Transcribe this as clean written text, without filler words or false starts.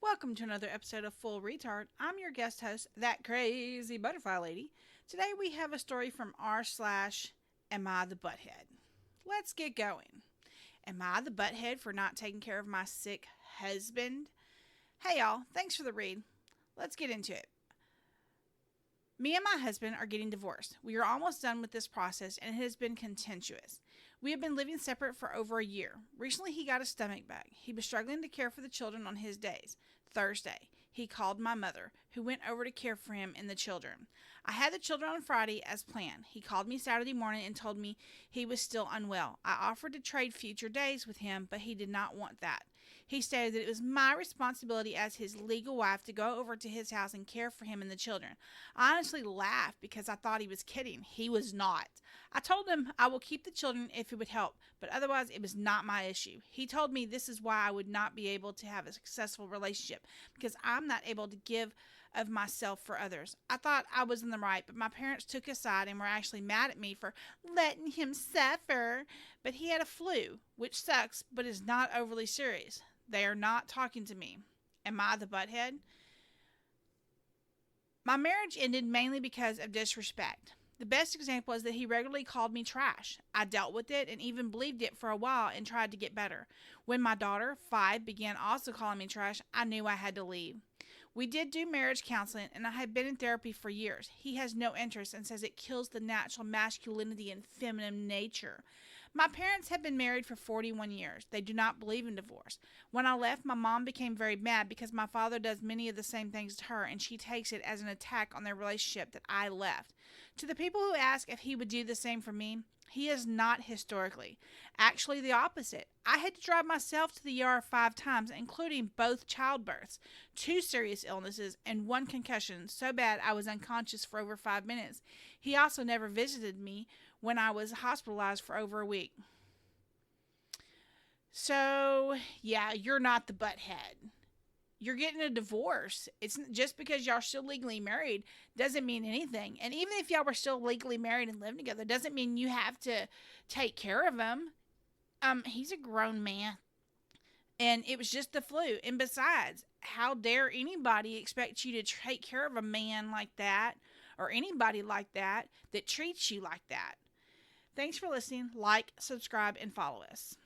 Welcome to another episode of Full Retard. I'm your guest host, that crazy butterfly lady. Today we have a story from r slash Am I the Butthead? Let's get going. Am I the butthead for not taking care of my sick husband? Hey y'all, thanks for the read. Let's get into it. Me and my husband are getting divorced. We are almost done with this process and it has been contentious. We have been living separate for over a year. Recently, he got a stomach bug. He was struggling to care for the children on his days. Thursday, he called my mother, who went over to care for him and the children. I had the children on Friday as planned. He called me Saturday morning and told me he was still unwell. I offered to trade future days with him, but he did not want that. He stated that it was my responsibility as his legal wife to go over to his house and care for him and the children. I honestly laughed because I thought he was kidding. He was not. I told him I will keep the children if it would help, but otherwise it was not my issue. He told me this is why I would not be able to have a successful relationship, because I'm not able to give of myself for others. I thought I was in the right, but my parents took his side and were actually mad at me for letting him suffer. But he had a flu, which sucks, but is not overly serious. They are not talking to me. Am I the butthead? My marriage ended mainly because of disrespect. The best example is that he regularly called me trash. I dealt with it and even believed it for a while and tried to get better. When my daughter, 5, began also calling me trash, I knew I had to leave. We did do marriage counseling, and I had been in therapy for years. He has no interest and says it kills the natural masculinity and feminine nature. My parents have been married for 41 years. They do not believe in divorce. When I left, my mom became very mad because my father does many of the same things to her, and she takes it as an attack on their relationship that I left. To the people who ask if he would do the same for me, he is not historically. Actually, the opposite. I had to drive myself to the ER 5 times, including both childbirths, 2 serious illnesses, and 1 concussion, so bad I was unconscious for over 5 minutes. He also never visited me when I was hospitalized for over a week. So, yeah, you're not the butthead. You're getting a divorce. It's just because y'all are still legally married doesn't mean anything. And even if y'all were still legally married and living together, doesn't mean you have to take care of him. He's a grown man. And it was just the flu. And besides, how dare anybody expect you to take care of a man like that or anybody like that that treats you like that? Thanks for listening. Like, subscribe, and follow us.